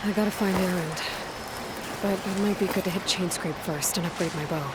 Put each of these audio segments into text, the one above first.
I gotta find Erend. But it might be good to hit chain scrape first and upgrade my bow.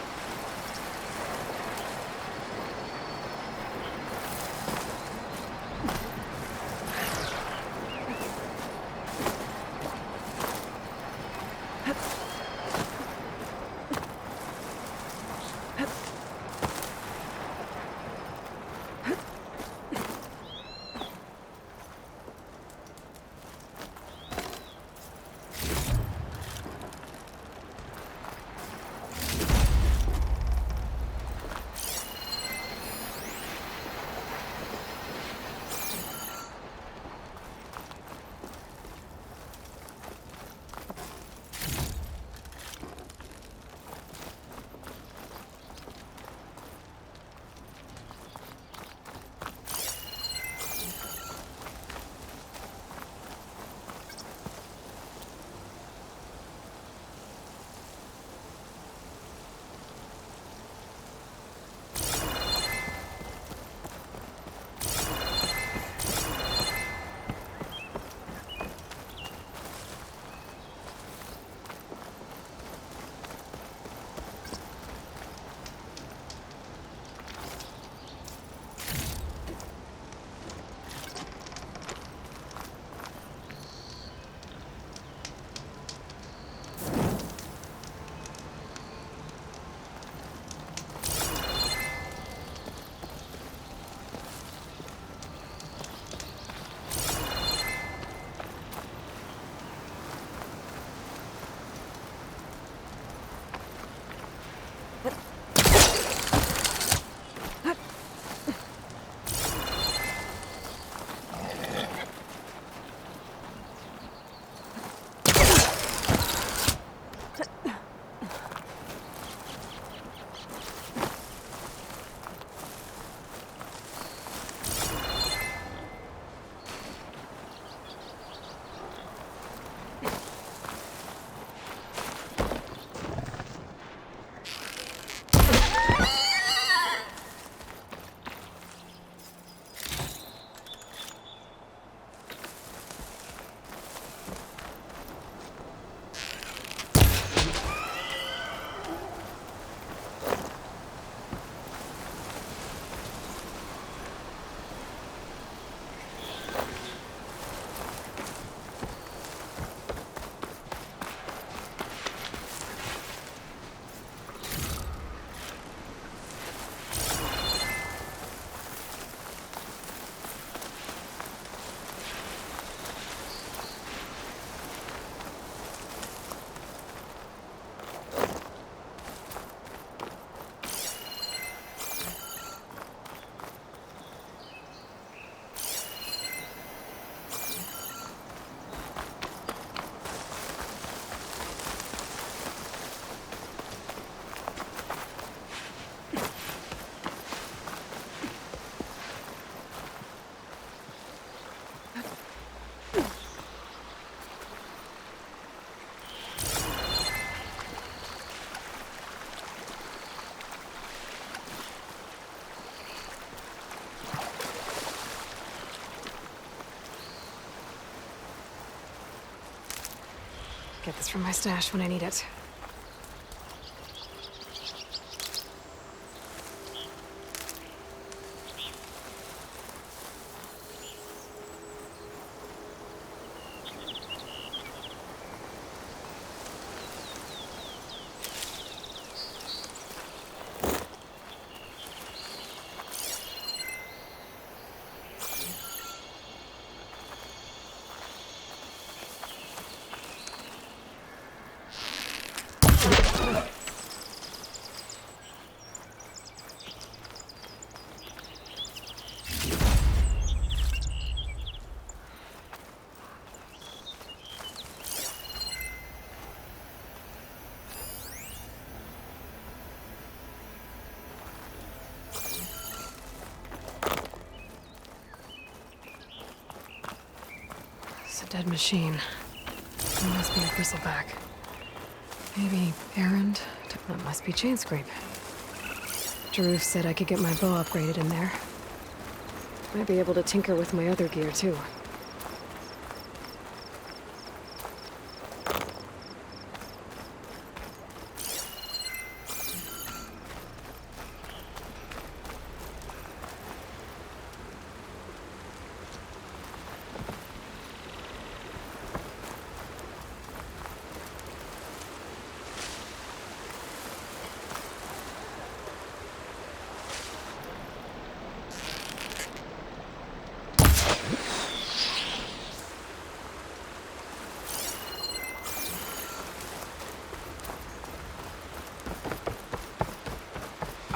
Get this from my stash when I need it. Dead machine. It must be a bristleback. Maybe Erend? That must be chain scrape. Jaruf said I could get my bow upgraded in there. Might be able to tinker with my other gear too.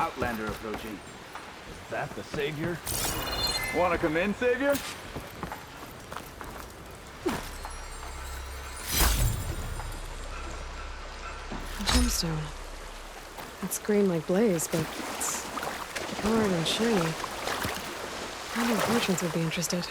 Outlander approaching. Is that the savior? Wanna come in, Savior? A gemstone. It's green like blaze, but it's hard and shiny. I knew merchants would be interested.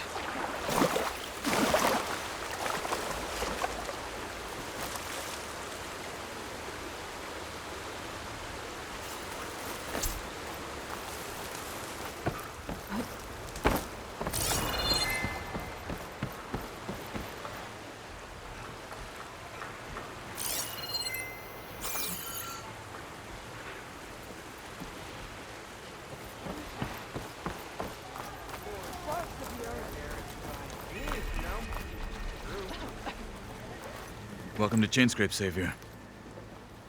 Welcome to Chainscrape, Savior.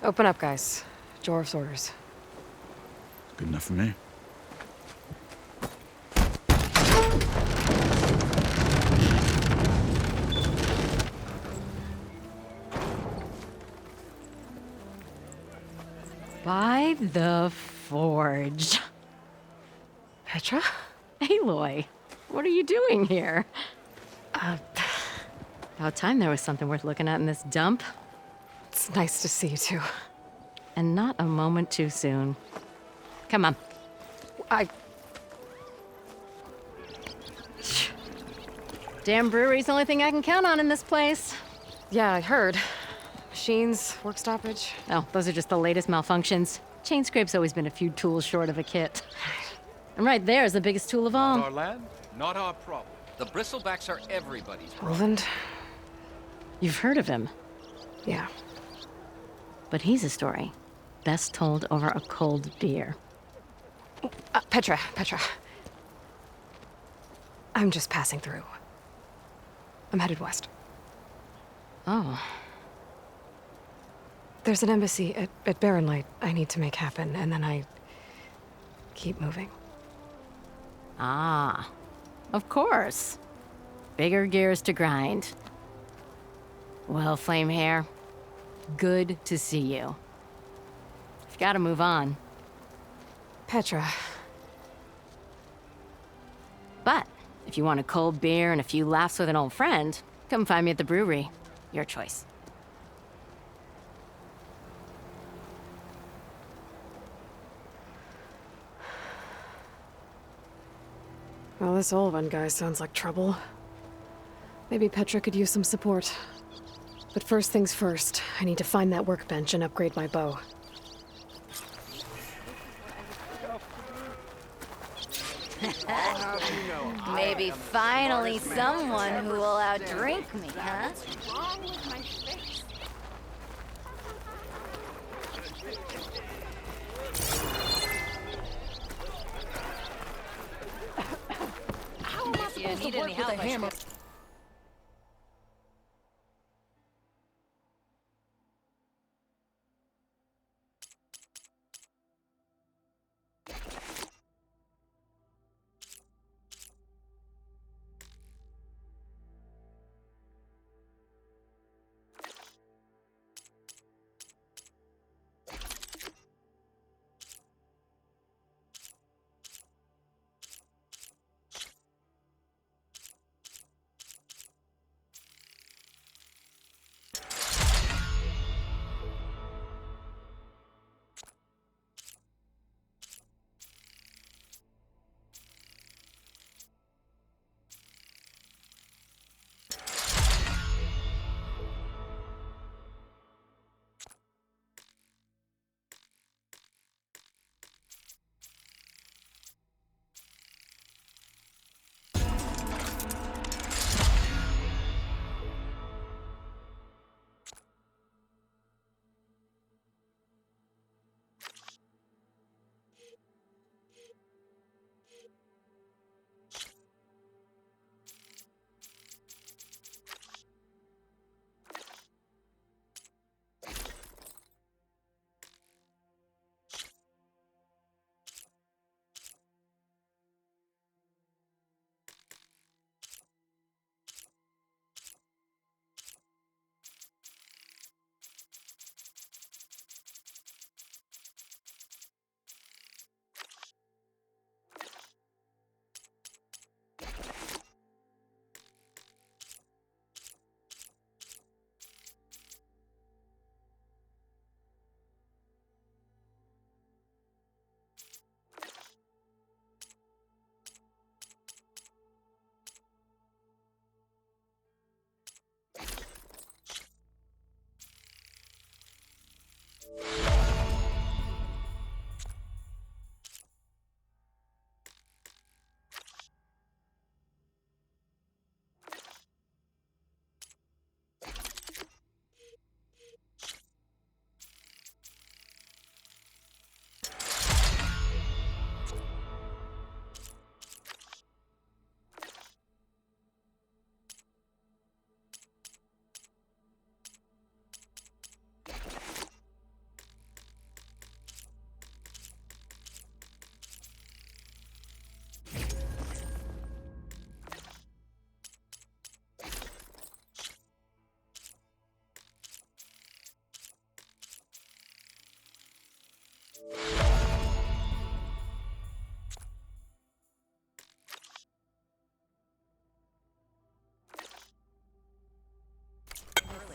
Open up, guys. Jorv's orders. Good enough for me. By the Forge. Petra? Aloy, what are you doing here? About time there was something worth looking at in this dump. It's nice to see you too. And not a moment too soon. Come on. Damn brewery's the only thing I can count on in this place. Yeah, I heard. Machines, work stoppage. Oh, those are just the latest malfunctions. Chainscrape's always been a few tools short of a kit. And right there is the biggest tool of all. Not our land, not our problem. The bristlebacks are everybody's problem. Roland? You've heard of him, Yeah. but he's a story best told over a cold beer. Petra. I'm just passing through. I'm headed west. Oh, There's an embassy at Barren Light I need to make happen, and then I keep moving. ah, of course. Bigger gears to grind. Well, Flamehair, good to see you. I've got to move on. Petra. But if you want a cold beer and a few laughs with an old friend, come find me at the brewery. Your choice. Well, this Olvan guy sounds like trouble. Maybe Petra could use some support. But first things first, I need to find that workbench and upgrade my bow. Maybe finally someone who will outdrink me, huh? If you need any help, I should...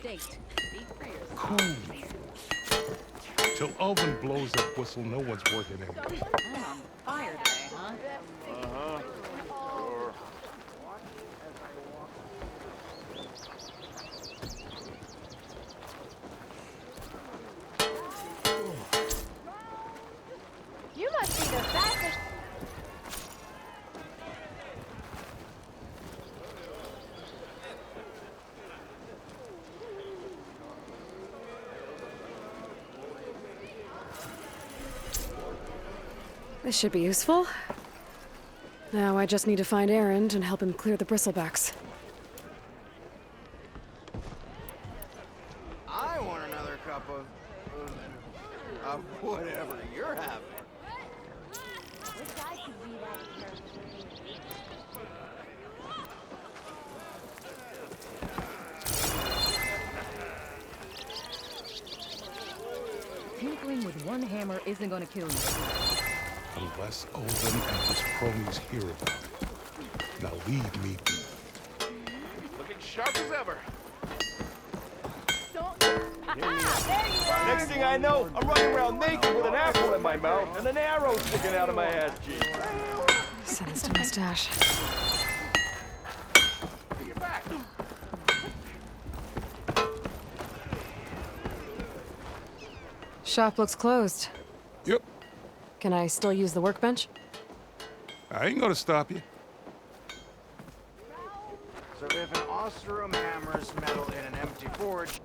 state. Cool. Till Alvin blows that whistle, no one's working anymore. I'm on fire today, huh? You must be the fastest. This should be useful. Now I just need to find Erend and help him clear the bristlebacks. I want another cup of whatever you're having. Wish I could be that character. Tinkling with one hammer isn't gonna kill you. Unless Alvin and his cronies hear about it. Now leave me be. Looking sharp as ever. Next thing I know, I'm running around naked with an apple in my mouth and an arrow sticking out of my ass cheek. Send this to my stash. Get back. Shop looks closed. Yep. Can I still use the workbench? I ain't gonna stop you. So if an Ostrom hammers metal in an empty forge,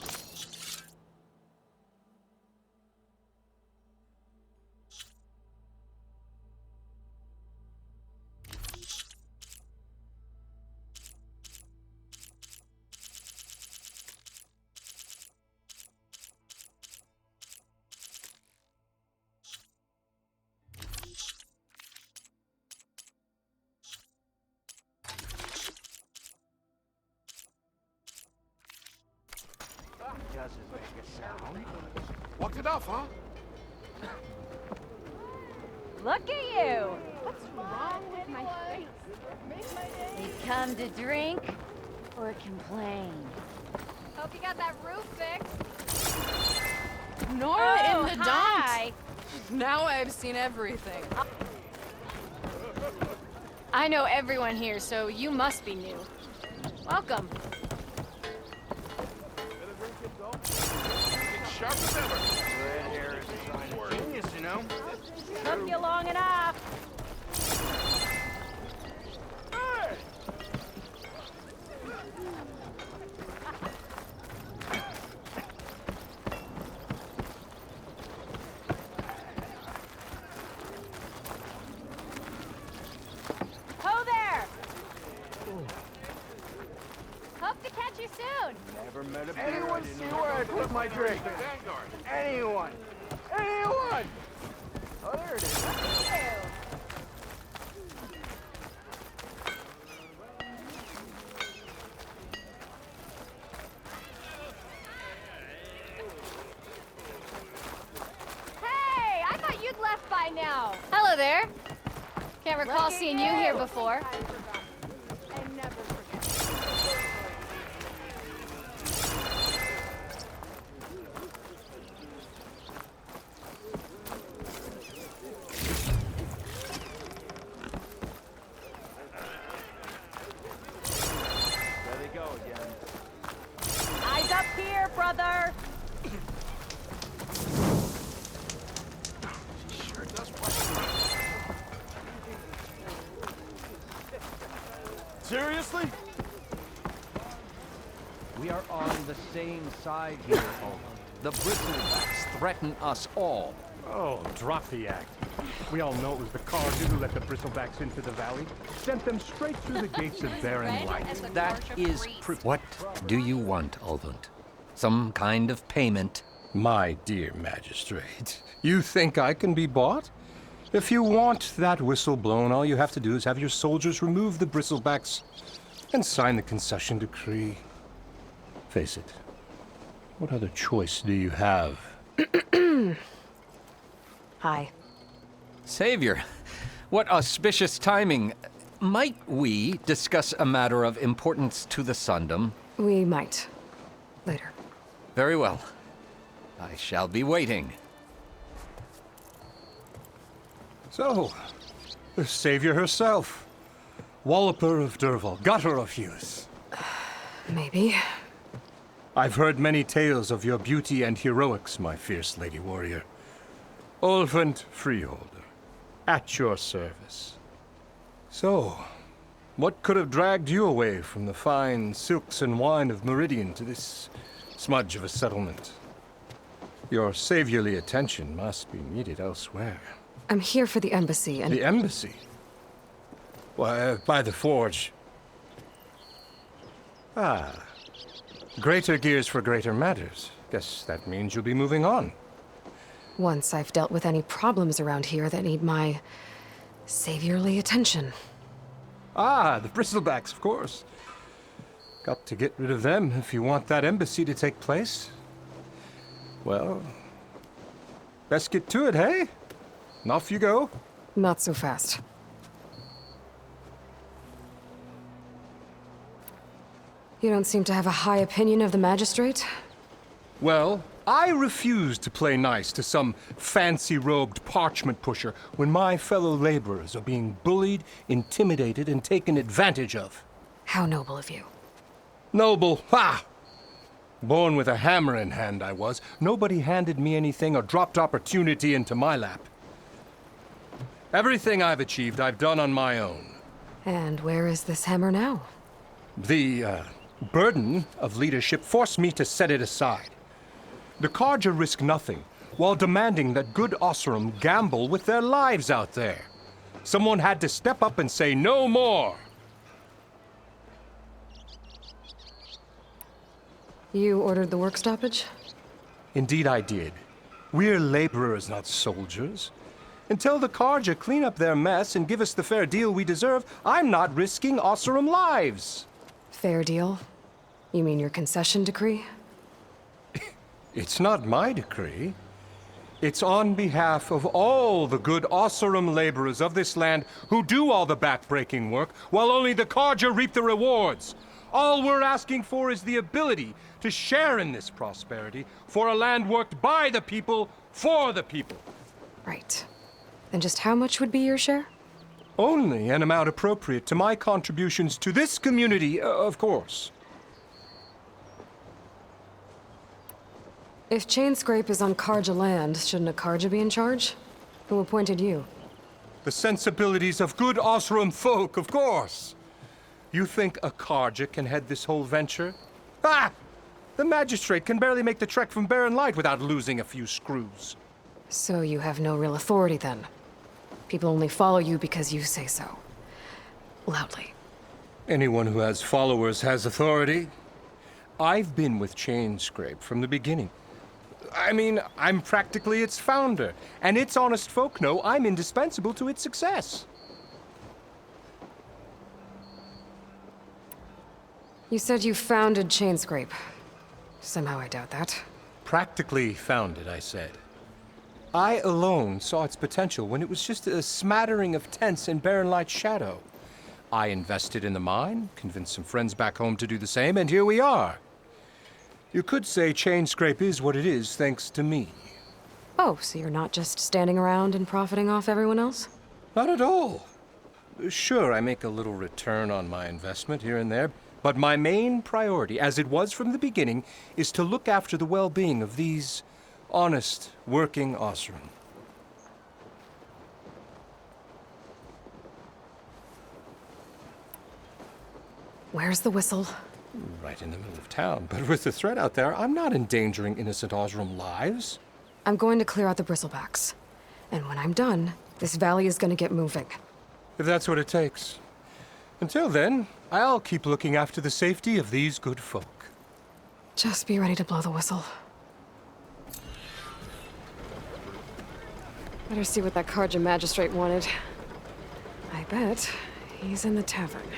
does it make a sound? Walked it off, huh? Look at you! What's wrong with my face? We come to drink or complain. Hope you got that roof fixed. Nora in the hi. dumps. Now I've seen everything. I know everyone here, so you must be new. Welcome. Looking sharp as ever. Red hair is a sign of genius, you know? Took you long enough. Ho there! Hope to catch you soon. Never met a beer. Anyone see where I put my drink? Vanguard. Anyone? Anyone? Oh, there it is. Look at you. Hey, I thought you'd left by now. Hello there. Can't recall Look at seeing you here before. And never forget. There they go again. Eyes up here, brother. Sure does brush. Seriously? We are on the same side here, Alvin. The bristlebacks threaten us all. Oh, drop the act. We all know it was the Cardew who let the bristlebacks into the valley. Sent them straight through the gates of Barren Light. That is What? Do you want, Alvin? Some kind of payment? My dear magistrate, you think I can be bought? If you want that whistle blown, all you have to do is have your soldiers remove the bristlebacks and sign the concession decree. Face it, what other choice do you have? Hi. Savior, what auspicious timing. Might we discuss a matter of importance to the Sundom? We might. Later. Very well. I shall be waiting. So, the savior herself. Walloper of Derval, gutter of youth. Maybe. I've heard many tales of your beauty and heroics, my fierce lady warrior. Olfant Freeholder, at your service. So, what could have dragged you away from the fine silks and wine of Meridian to this smudge of a settlement? Your saviorly attention must be needed elsewhere. I'm here for the embassy and... The embassy? Why, by the forge. Ah. Greater gears for greater matters. Guess that means you'll be moving on. Once I've dealt with any problems around here that need my saviorly attention. Ah, the bristlebacks, of course. Got to get rid of them if you want that embassy to take place. Well, best get to it, hey? And off you go. Not so fast. You don't seem to have a high opinion of the magistrate? Well, I refuse to play nice to some fancy-robed parchment pusher when my fellow laborers are being bullied, intimidated, and taken advantage of. How noble of you. Noble, ha! Born with a hammer in hand, I was. Nobody handed me anything or dropped opportunity into my lap. Everything I've achieved, I've done on my own. And where is this hammer now? The, burden of leadership forced me to set it aside. The Carja risk nothing, while demanding that good Osseram gamble with their lives out there. Someone had to step up and say no more. You ordered the work stoppage? Indeed I did. We're laborers, not soldiers. Until the Carja clean up their mess and give us the fair deal we deserve, I'm not risking Osseram lives. Fair deal? You mean your concession decree? It's not my decree. It's on behalf of all the good Osseram laborers of this land who do all the back-breaking work, while only the Carja reap the rewards. All we're asking for is the ability to share in this prosperity for a land worked by the people, for the people. Right. And just how much would be your share? Only an amount appropriate to my contributions to this community, of course. If Chainscrape is on Carja land, shouldn't a Carja be in charge? Who appointed you? The sensibilities of good Osseram folk, of course. You think a Carja can head this whole venture? Ah! The magistrate can barely make the trek from Barren Light without losing a few screws. So you have no real authority then? People only follow you because you say so. Loudly. Anyone who has followers has authority. I've been with Chainscrape from the beginning. I mean, I'm practically its founder, and its honest folk know I'm indispensable to its success. You said you founded Chainscrape. Somehow I doubt that. Practically founded, I said. I alone saw its potential when it was just a smattering of tents in Barren Light's shadow. I invested in the mine, convinced some friends back home to do the same, and here we are. You could say Chainscrape is what it is thanks to me. Oh, so you're not just standing around and profiting off everyone else? Not at all. Sure, I make a little return on my investment here and there, but my main priority, as it was from the beginning, is to look after the well-being of these honest, working Osseram. Where's the whistle? Right in the middle of town, but with the threat out there, I'm not endangering innocent Osseram lives. I'm going to clear out the bristlebacks. And when I'm done, this valley is going to get moving. If that's what it takes. Until then, I'll keep looking after the safety of these good folk. Just be ready to blow the whistle. Better see what that Carja magistrate wanted. I bet he's in the tavern.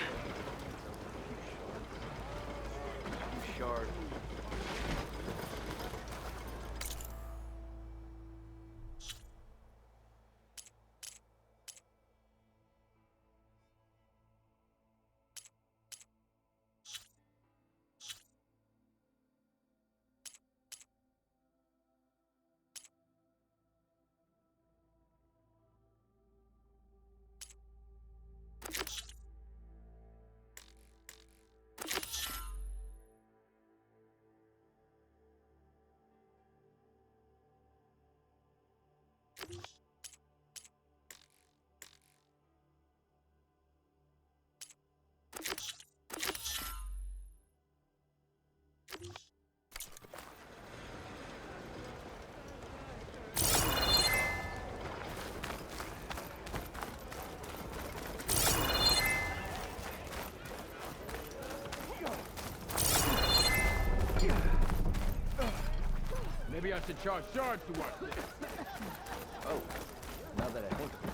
Maybe I should charge to watch this. Oh, now that I think of it.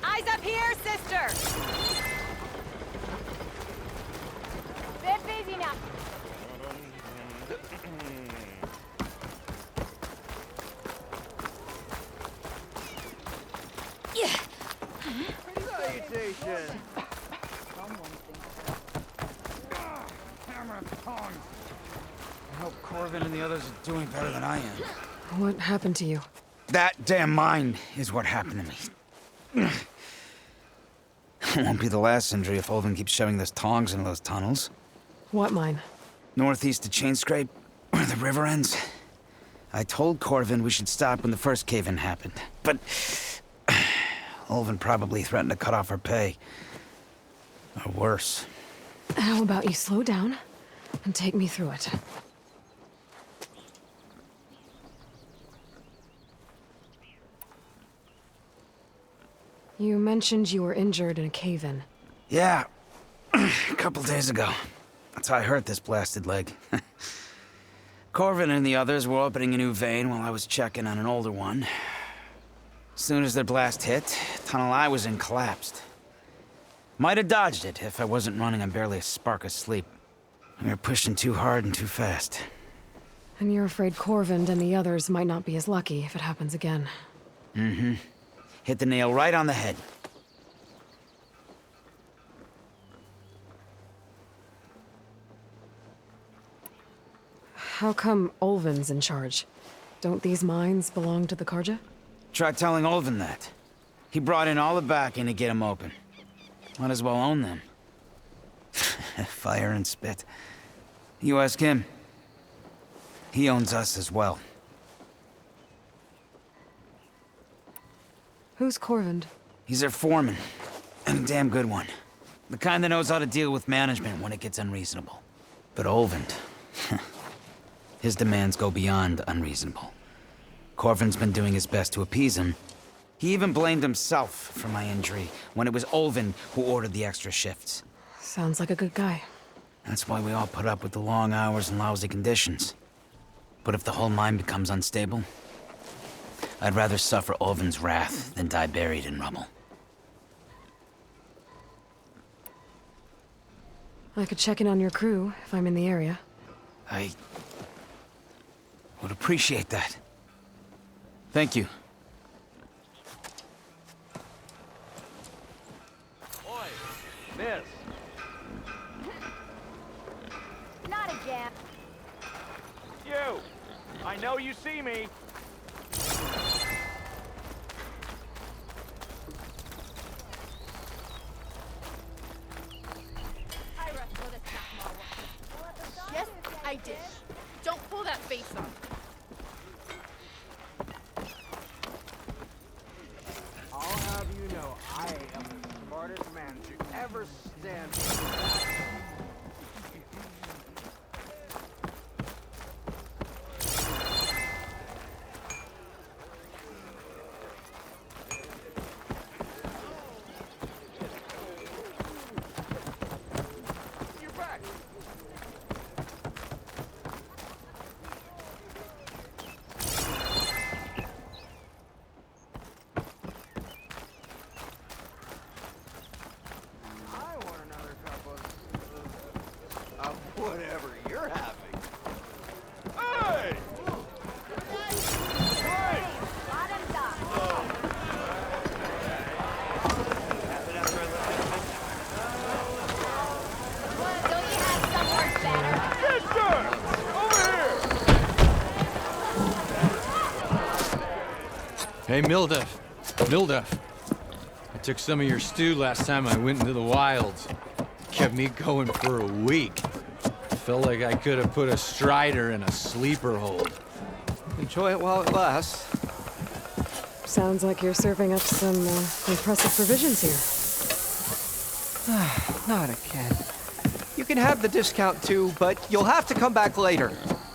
Eyes up here, sister! Bit busy now. Salutation! Hammer of tongs. I hope Corvin and the others are doing better than I am. What happened to you? That damn mine is what happened to me. It won't be the last injury if Olvin keeps shoving those tongs into those tunnels. What mine? Northeast of Chainscrape, where the river ends. I told Corvin we should stop when the first cave-in happened, but Olvin probably threatened to cut off our pay. Or worse. How about you slow down and take me through it? You mentioned you were injured in a cave-in. Yeah, a couple days ago. That's how I hurt this blasted leg. Corvin and the others were opening a new vein while I was checking on an older one. As soon as their blast hit, the tunnel I was in collapsed. Might have dodged it if I wasn't running on barely a spark of sleep. We were pushing too hard and too fast. And you're afraid Corvin and the others might not be as lucky if it happens again. Mm-hmm. Hit the nail right on the head. How come Olvin's in charge? Don't these mines belong to the Karja? Try telling Olvin that. He brought in all the backing to get them open. Might as well own them. Fire and spit. You ask him. He owns us as well. Who's Corvin? He's their foreman. And a damn good one. The kind that knows how to deal with management when it gets unreasonable. But Olvin... his demands go beyond unreasonable. Corvin's been doing his best to appease him. He even blamed himself for my injury when it was Olvin who ordered the extra shifts. Sounds like a good guy. That's why we all put up with the long hours and lousy conditions. But if the whole mine becomes unstable, I'd rather suffer Olvin's wrath than die buried in rubble. I could check in on your crew if I'm in the area. I would appreciate that. Thank you. Oi, miss. Not again. You! I know you see me. Yes, I did. Don't pull that face off. I'll have you know, I am the smartest man to ever stand. You're back. I want another cup of whatever you're having. Hey! Hey! Bottoms up. What, don't you have somewhere better? Yes, sir! Over here! Hey, Mildef. I took some of your stew last time I went into the wilds. Kept me going for a week. Felt like I could have put a strider in a sleeper hold. Enjoy it while it lasts. Sounds like you're serving up some impressive provisions here. Not again. You can have the discount too, but you'll have to come back later.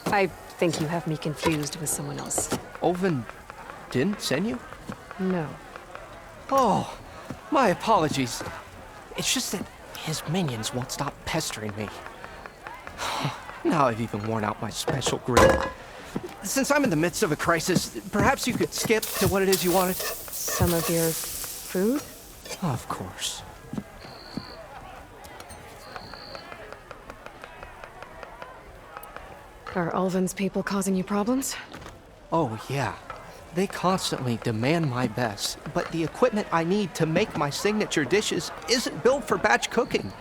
I think you have me confused with someone else. Olvin didn't send you? No. Oh, my apologies. It's just that his minions won't stop pestering me. Now I've even worn out my special grill. Since I'm in the midst of a crisis, perhaps you could skip to what it is you wanted? Some of your food? Of course. Are Ulvin's people causing you problems? Oh, yeah. They constantly demand my best, but the equipment I need to make my signature dishes isn't built for batch cooking.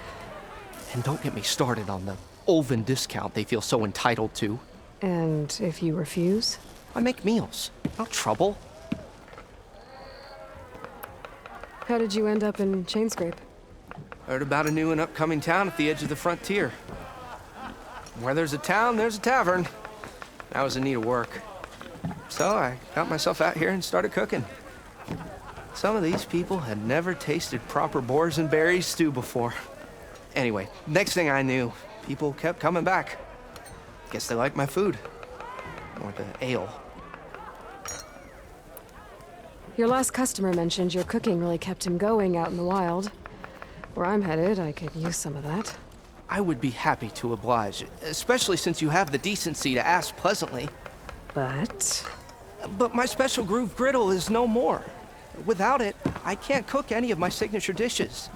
And don't get me started on the Ulvin discount they feel so entitled to. And if you refuse? I make meals, not trouble. How did you end up in Chainscrape? Heard about a new and upcoming town at the edge of the frontier. Where there's a town, there's a tavern. I was in need of work. So I got myself out here and started cooking. Some of these people had never tasted proper boars and berries stew before. Anyway, next thing I knew, people kept coming back. Guess they liked my food. Or the ale. Your last customer mentioned your cooking really kept him going out in the wild. Where I'm headed, I could use some of that. I would be happy to oblige, especially since you have the decency to ask pleasantly. But my special groove griddle is no more. Without it, I can't cook any of my signature dishes.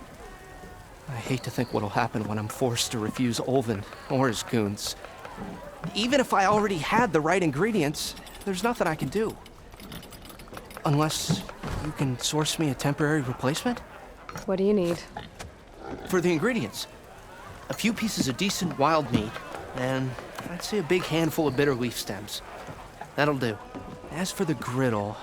I hate to think what'll happen when I'm forced to refuse Ulvin or his goons. Even if I already had the right ingredients, there's nothing I can do. Unless you can source me a temporary replacement? What do you need? For the ingredients, a few pieces of decent wild meat, and I'd say a big handful of bitter leaf stems. That'll do. As for the griddle,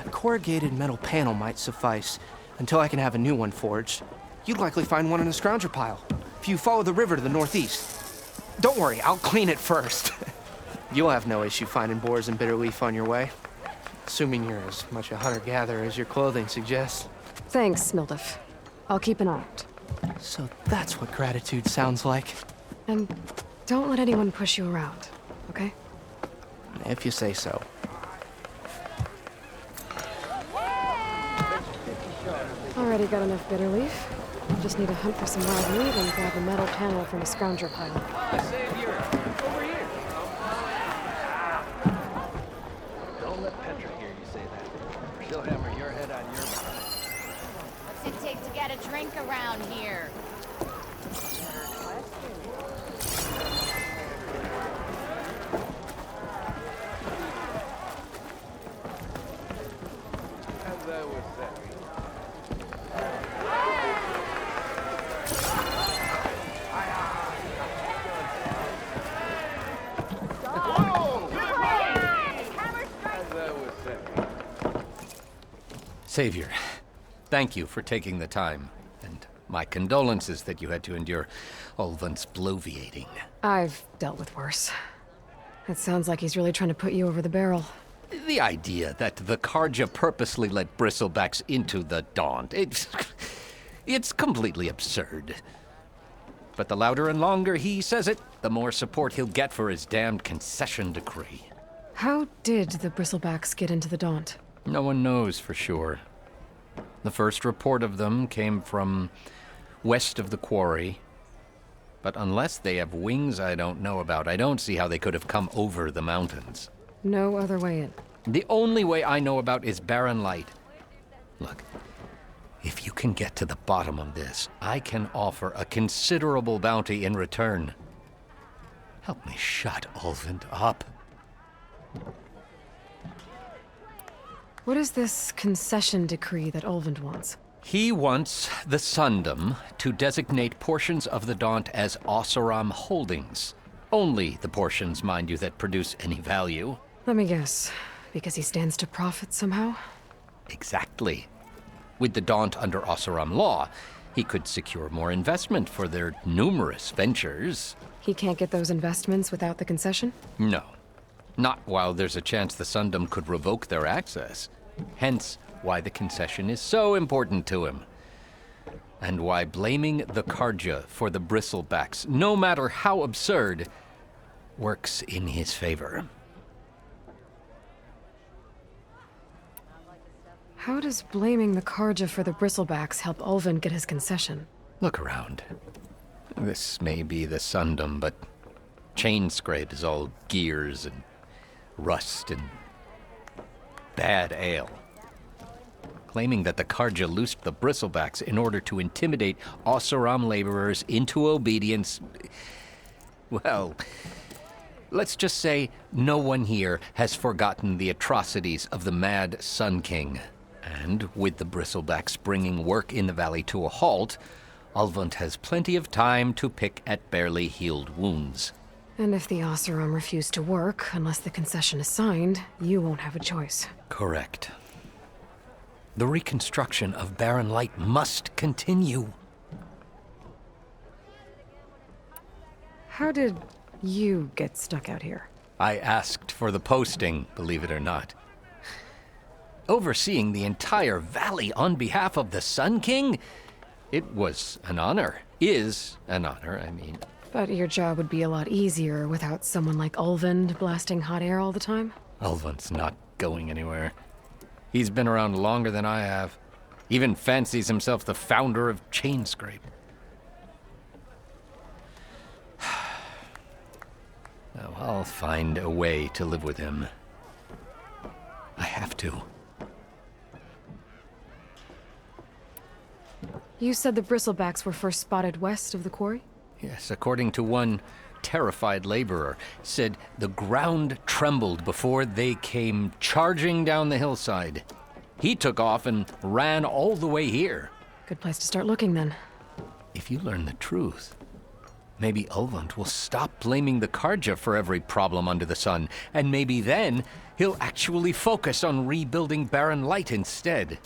a corrugated metal panel might suffice until I can have a new one forged. You'd likely find one in a scrounger pile if you follow the river to the northeast. Don't worry, I'll clean it first. You'll have no issue finding boars and bitter leaf on your way. Assuming you're as much a hunter-gatherer as your clothing suggests. Thanks, Mildef. I'll keep an eye out. So that's what gratitude sounds like. And don't let anyone push you around, okay? If you say so. Already got enough bitter leaf. Just need to hunt for some wild meat and grab a metal panel from a scrounger pile. Savior, over here. Don't let Petra hear you say that. She'll hammer your head on your mouth. What's it take to get a drink around here? As I was saying. Savior, thank you for taking the time, and my condolences that you had to endure Ulvin's bloviating. I've dealt with worse. It sounds like he's really trying to put you over the barrel. The idea that the Karja purposely let bristlebacks into the Daunt, it's completely absurd. But the louder and longer he says it, the more support he'll get for his damned concession decree. How did the bristlebacks get into the Daunt? No one knows for sure. The first report of them came from west of the quarry. But unless they have wings I don't know about, I don't see how they could have come over the mountains. No other way in. The only way I know about is barren light. Look, if you can get to the bottom of this, I can offer a considerable bounty in return. Help me shut Ulvin up. What is this concession decree that Ulvin wants? He wants the Sundom to designate portions of the Daunt as Oseram holdings. Only the portions, mind you, that produce any value. Let me guess. Because he stands to profit somehow? Exactly. With the Daunt under Oseram law, he could secure more investment for their numerous ventures. He can't get those investments without the concession? No. Not while there's a chance the Sundom could revoke their access. Hence, why the concession is so important to him. And why blaming the Karja for the bristlebacks, no matter how absurd, works in his favor. How does blaming the Karja for the bristlebacks help Ulvin get his concession? Look around. This may be the Sundom, but chain scrape is all gears and rust and bad ale. Claiming that the Karja loosed the bristlebacks in order to intimidate Oseram laborers into obedience. Well, let's just say no one here has forgotten the atrocities of the Mad Sun King. And with the bristlebacks bringing work in the valley to a halt, Ulvund has plenty of time to pick at barely healed wounds. And if the Oseram refuse to work, unless the concession is signed, you won't have a choice. Correct. The reconstruction of Barren Light must continue. How did you get stuck out here? I asked for the posting, believe it or not. Overseeing the entire valley on behalf of the Sun King? It was an honor. Is an honor, I mean. But your job would be a lot easier without someone like Ulvund blasting hot air all the time? Ulvund's not going anywhere. He's been around longer than I have. Even fancies himself the founder of Chainscrape. Now, I'll find a way to live with him. I have to. You said the bristlebacks were first spotted west of the quarry? Yes, according to one terrified laborer, said the ground trembled before they came charging down the hillside. He took off and ran all the way here. Good place to start looking, then. If you learn the truth, maybe Ulvund will stop blaming the Karja for every problem under the sun, and maybe then he'll actually focus on rebuilding Barren Light instead.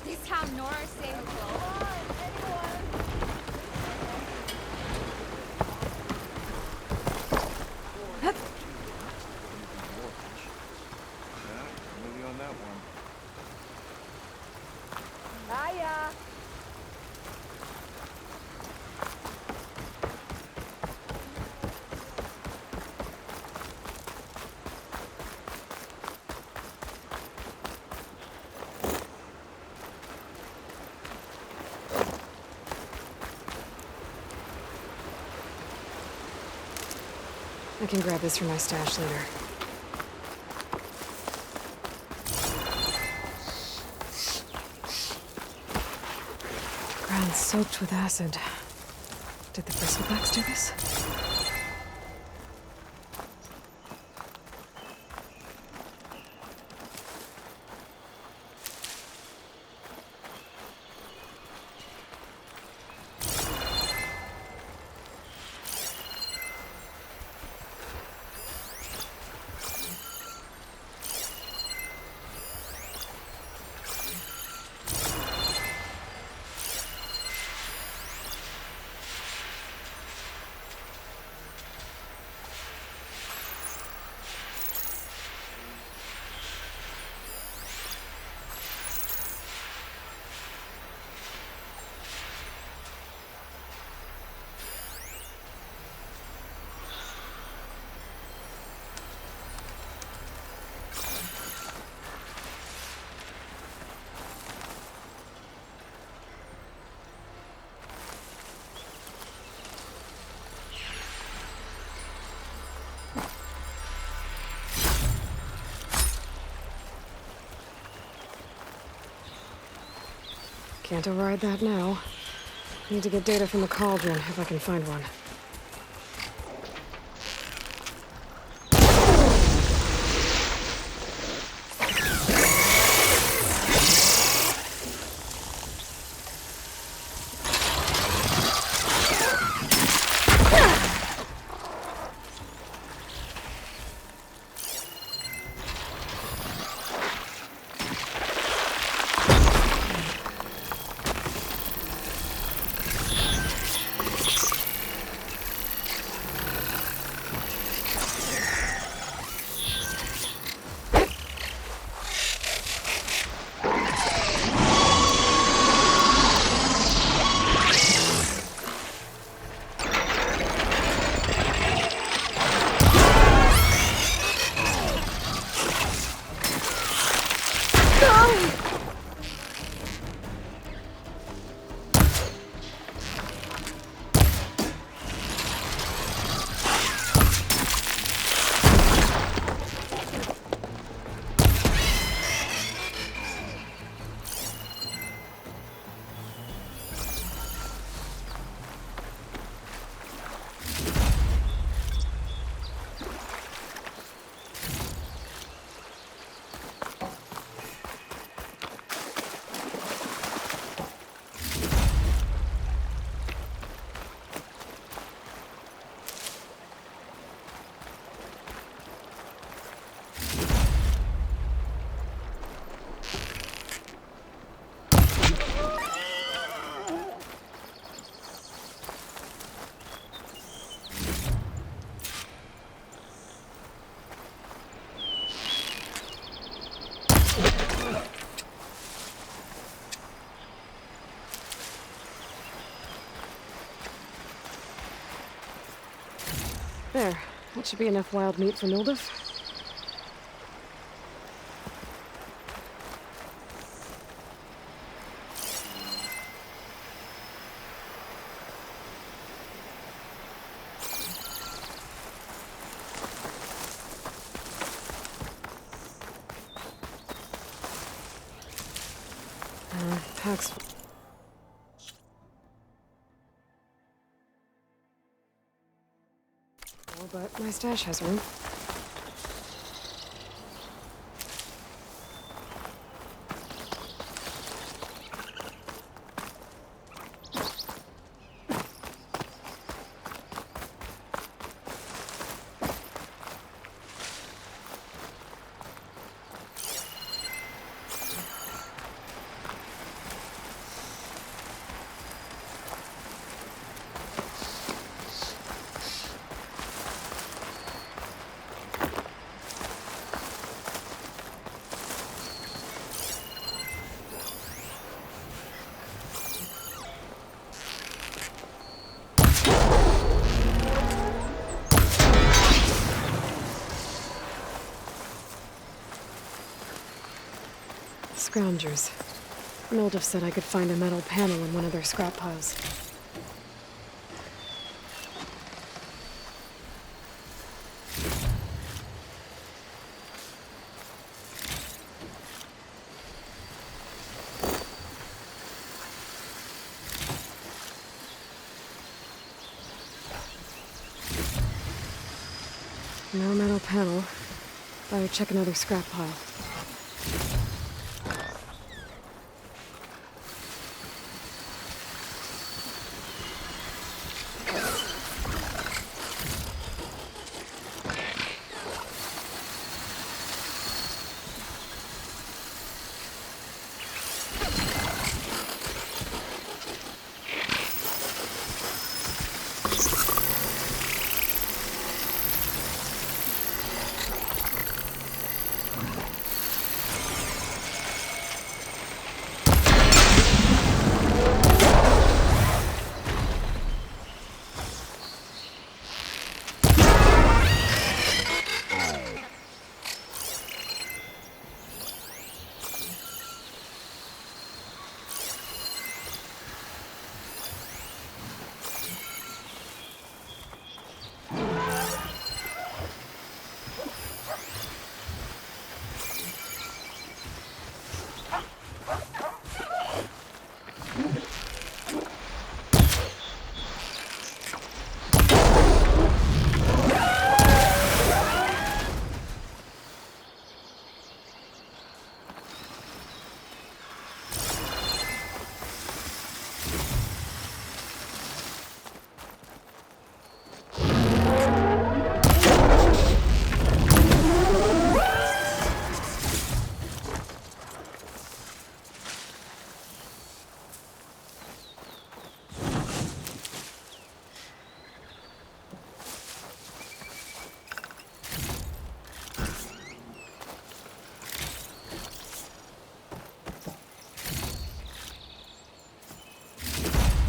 This how Nora saved Maybe on that one. Hiya. I can grab this from my stash later. Ground soaked with acid. Did the bristlebacks do this? Can't override that now. Need to get data from the cauldron, if I can find one. There. That should be enough wild meat for Milduf. Packs. Oh, but my stash has room. Scroungers. Milduf said I could find a metal panel in one of their scrap piles. No metal panel. Better check another scrap pile.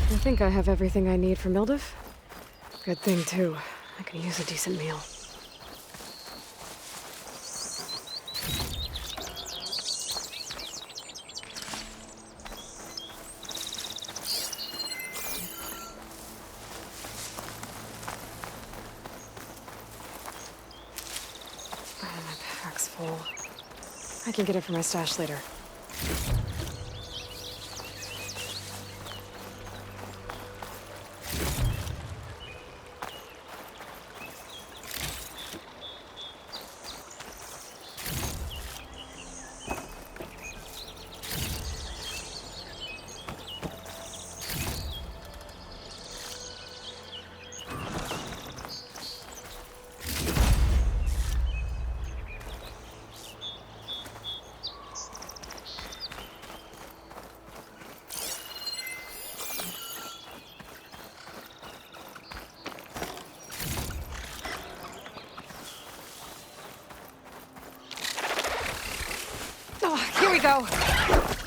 I think I have everything I need for Mildev. Good thing, too. I could use a decent meal. My pack's full. I can get it from my stash later. Oh, here we go.